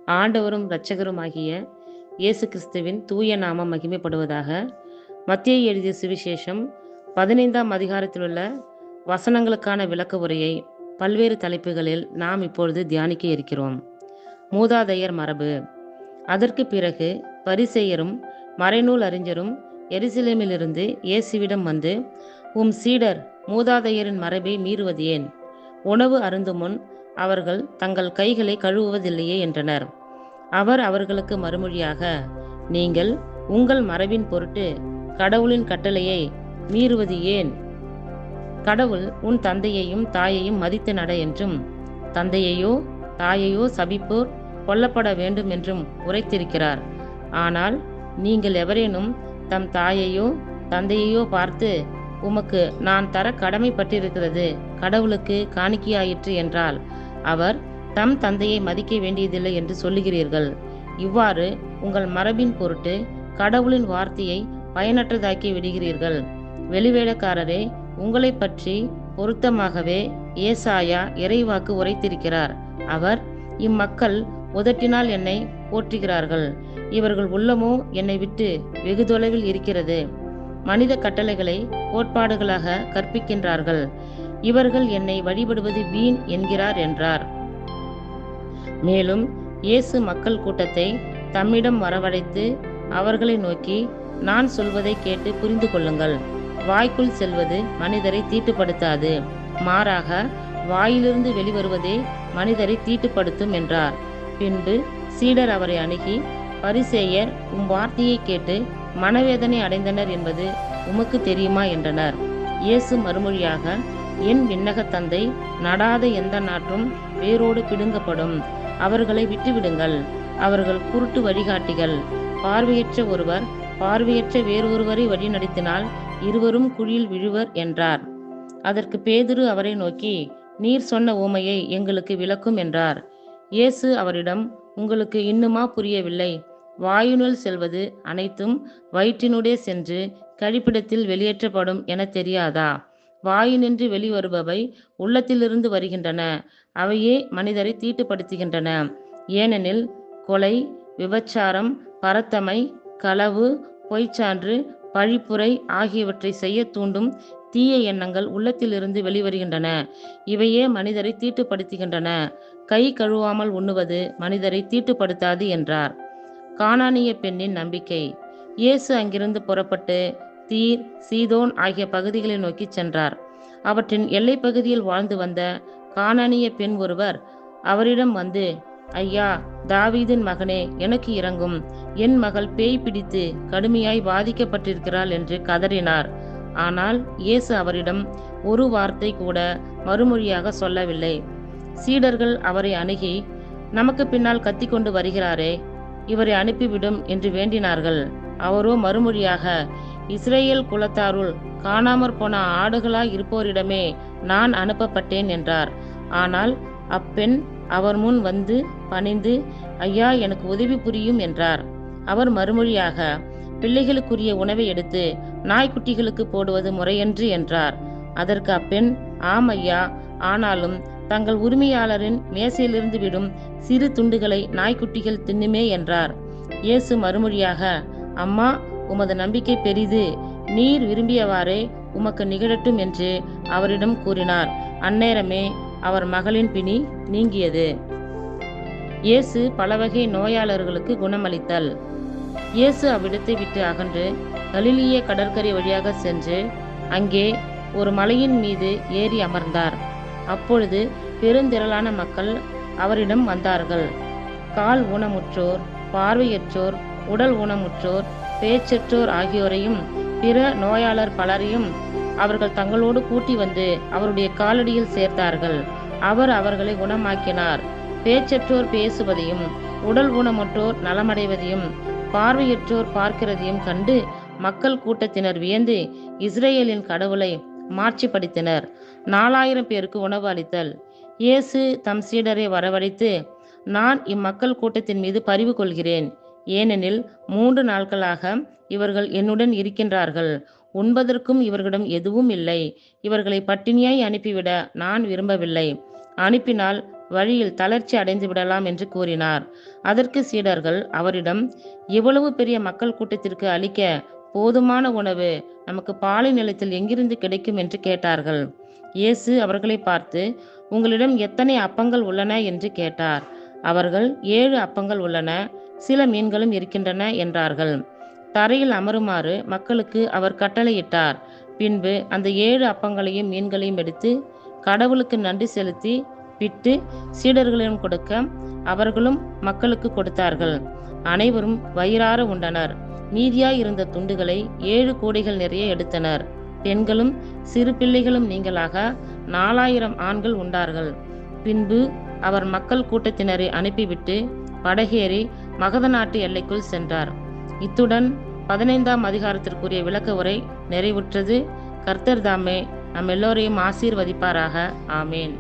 ஆண்டவரும் இரட்சகருமாகிய இயேசு கிறிஸ்துவின் தூய நாமம் மகிமைப்படுவதாக. மத்தேயு எழுதிய சுவிசேஷம் 15ஆம் அதிகாரத்திலுள்ள வசனங்களுக்கான விளக்க உரையை பல்வேறு தலைப்புகளில் நாம் இப்பொழுது தியானிக்க இருக்கிறோம். மூதாதையர் மரபு. அதற்கு பிறகு பரிசேயரும் மறைநூல் அறிஞரும் எருசலேமிலிருந்து இயேசுவிடம் வந்து, உம் சீடர் மூதாதையரின் மரபை மீறுவது ஏன்? உணவு அருந்தும் முன் அவர்கள் தங்கள் கைகளை கழுவுவதில்லையே என்றனர். அவர் அவர்களுக்கு மறுமொழியாக, நீங்கள் உங்கள் மரபின் பொருட்டு கடவுளின் கட்டளையை மீறுவது ஏன்? கடவுள் உன் தந்தையையும் தாயையும் மதித்து நட என்றும், தந்தையையோ தாயையோ சபிப்போர் கொல்லப்பட வேண்டும் என்றும் உரைத்திருக்கிறார். ஆனால் நீங்கள் எவரேனும் தம் தாயையோ தந்தையையோ பார்த்து, உமக்கு நான் தர கடமைப்பட்டிருக்கிறது கடவுளுக்கு காணிக்கையாயிற்று என்றால், அவர் தம் தந்தையை மதிக்க வேண்டியதில்லை என்று சொல்லுகிறீர்கள். இவ்வாறு உங்கள் மரபின் பொருட்டு கடவுளின் வார்த்தையை பயனற்றதாக்கி விடுகிறீர்கள். வெளிவேடக்காரரே, உங்களை பற்றி பொருத்தமாகவே ஏசாயா இறைவாக்கு உரைத்திருக்கிறார். அவர், இம்மக்கள் உதட்டினால் என்னை போற்றுகிறார்கள், இவர்கள் உள்ளமோ என்னை விட்டு வெகு தொலைவில் இருக்கிறது. மனித கட்டளைகளை கோட்பாடுகளாக கற்பிக்கின்றார்கள், இவர்கள் என்னை வழிபடுவது வீண் என்கிறார் என்றார். மேலும் இயேசு மக்கள் கூட்டத்தை தம்மிடம் வரவழைத்து அவர்களை நோக்கி, நான் சொல்வதை கேட்டு புரிந்து கொள்ளுங்கள். வாய்க்குள் செல்வது மனிதரை தீட்டுப்படுத்தாது, மாறாக வாயிலிருந்து வெளிவருவதே மனிதரை தீட்டுப்படுத்தும் என்றார். பின்பு சீடர் அவரை அணுகி, பரிசேயர் உம் வார்த்தையை கேட்டு மனவேதனை அடைந்தனர் என்பது உமக்கு தெரியுமா என்றனர். இயேசு மறுமொழியாக, என் விண்ணக தந்தை நடாத எந்த நாற்றும் வேரோடு பிடுங்கப்படும். அவர்களை விட்டுவிடுங்கள். அவர்கள் குருட்டு வழிகாட்டிகள். பார்வையற்ற ஒருவர் பார்வையற்ற வேறொருவரை வழிநடத்தினால் இருவரும் குழியில் விழுவர் என்றார். அதற்கு பேதுரு அவரை நோக்கி, நீர் சொன்ன உவமையை எங்களுக்கு விளக்கும் என்றார். இயேசு அவரிடம், உங்களுக்கு இன்னுமா புரியவில்லை? வாயுனுள் செல்வது அனைத்தும் வயிற்றினுடைய சென்று கழிப்பிடத்தில் வெளியேற்றப்படும் என தெரியாதா? வாயினின்று வெளிவருபவை உள்ளத்திலிருந்து வருகின்றன, அவையே மனிதரை தீட்டுப்படுத்துகின்றன. ஏனெனில் கொலை, விபச்சாரம், பரத்தமை, களவு, பொய்ச்சான்று, பழிப்புரை ஆகியவற்றை செய்ய தூண்டும் தீய எண்ணங்கள் உள்ளத்திலிருந்து வெளிவருகின்றன. இவையே மனிதரை தீட்டுப்படுத்துகின்றன. கை கழுவாமல் உண்ணுவது மனிதரை தீட்டுப்படுத்தாது என்றார். கானானிய பெண்ணின் நம்பிக்கை. இயேசு அங்கிருந்து புறப்பட்டு தீர், சீதோன் ஆகிய பகுதிகளை நோக்கி சென்றார். அவற்றின் எல்லை பகுதியில் வாழ்ந்து வந்த கானானிய பெண் ஒருவர் அவரிடம் வந்து, ஐயா, தாவீதின் மகனே, எனக்கு இரங்கும், என் மகள் பேய் பிடித்து கடுமையாய் பாதிக்கப்பட்டிருக்கிறாள் என்று கதறினார். ஆனால் இயேசு அவரிடம் ஒரு வார்த்தை கூட மறுமொழியாக சொல்லவில்லை. சீடர்கள் அவரை அணுகி, நமக்கு பின்னால் கத்திக்கொண்டு வருகிறாரே, இவரை அனுப்பிவிடும் என்று வேண்டினார்கள். அவரோ மறுமொழியாக, இஸ்ரேல் குலத்தாருள் காணாமற் போன ஆடுகளாய் இருப்போரிடமே நான் அனுப்பப்பட்டேன் என்றார். ஆனால் அப்பெண் அவர் முன் வந்து பணிந்து, ஐயா, எனக்கு உதவி புரியும் என்றார். அவர் மறுமொழியாக, பிள்ளைகளுக்குரிய உணவை எடுத்து நாய்க்குட்டிகளுக்கு போடுவது முறையன்று என்றார். அதற்கு அப்பெண், ஆம் ஐயா, ஆனாலும் தங்கள் உரிமையாளரின் மேசையிலிருந்து விடும் சிறு துண்டுகளை நாய்க்குட்டிகள் தின்னுமே என்றார். இயேசு மறுமொழியாக, அம்மா, உமது நம்பிக்கை பெரிது, நீர் விரும்பியவாறே உமக்கு நிகழட்டும் என்று அவரிடம் கூறினார். அந்நேரமே அவர் மகளின் பிணி நீங்கியது. இயேசு பலவகை நோயாளர்களுக்கு குணமளித்தல். இயேசு அவ்விடத்தை விட்டு அகன்று கலிலிய கடற்கரை வழியாக சென்று அங்கே ஒரு மலையின் மீது ஏறி அமர்ந்தார். அப்பொழுது பெருந்திரளான மக்கள் அவரிடம் வந்தார்கள். கால் ஊனமுற்றோர், பார்வையற்றோர், உடல் ஊனமுற்றோர், பேச்சற்றோர் ஆகியோரையும் பிற நோயாளர் பலரையும் அவர்கள் தங்களோடு கூட்டி வந்து அவருடைய காலடியில் சேர்த்தார்கள். அவர் அவர்களை குணமாக்கினார். பேச்சற்றோர் பேசுவதையும், உடல் ஊனமுற்றோர் நலமடைவதையும், பார்வையற்றோர் பார்க்கிறதையும் கண்டு மக்கள் கூட்டத்தினர் வியந்து இஸ்ரேலின் கடவுளை மாட்சிப்படுத்தினர். 4000 பேருக்கு உணவு அளித்தல். இயேசு தம் சீடரை வரவழைத்து, நான் இம்மக்கள் கூட்டத்தின் மீது பரிவு கொள்கிறேன். ஏனெனில் 3 நாட்களாக இவர்கள் என்னுடன் இருக்கின்றார்கள். உண்பதற்கும் இவர்களிடம் எதுவும் இல்லை. இவர்களை பட்டினியாய் அனுப்பிவிட நான் விரும்பவில்லை. அனுப்பினால் வழியில் தளர்ச்சி அடைந்து விடலாம் என்று கூறினார். அதற்கு சீடர்கள் அவரிடம், இவ்வளவு பெரிய மக்கள் கூட்டத்திற்கு அளிக்க போதுமான உணவு நமக்கு பாலை நிலத்தில் எங்கிருந்து கிடைக்கும் என்று கேட்டார்கள். இயேசு அவர்களை பார்த்து, உங்களிடம் எத்தனை அப்பங்கள் உள்ளன என்று கேட்டார். அவர்கள், 7 அப்பங்கள் உள்ளன, சில மீன்களும் இருக்கின்றன என்றார்கள். தரையில் அமருமாறு மக்களுக்கு அவர் கட்டளையிட்டார். பின்பு அந்த 7 அப்பங்களையும் மீன்களையும் எடுத்து கடவுளுக்கு நன்றி செலுத்தி பிட்டு சீடர்களிடம் கொடுக்க அவர்களும் மக்களுக்கு கொடுத்தார்கள். அனைவரும் வயிறார உண்டனர். மீதியாய் இருந்த துண்டுகளை 7 கூடைகள் நிறைய எடுத்தனர். பெண்களும் சிறு பிள்ளைகளும் நீங்களாக 4000 ஆண்கள் உண்டார்கள். பின்பு அவர் மக்கள் கூட்டத்தினரை அனுப்பிவிட்டு படகேறி மகத நாட்டு எல்லைக்குள் சென்றார். இத்துடன் 15ஆம் அதிகாரத்திற்குரிய விளக்க உரை நிறைவுற்றது. கர்த்தர் தாமே நம் எல்லோரையும் ஆசீர்வதிப்பாராக. ஆமேன்.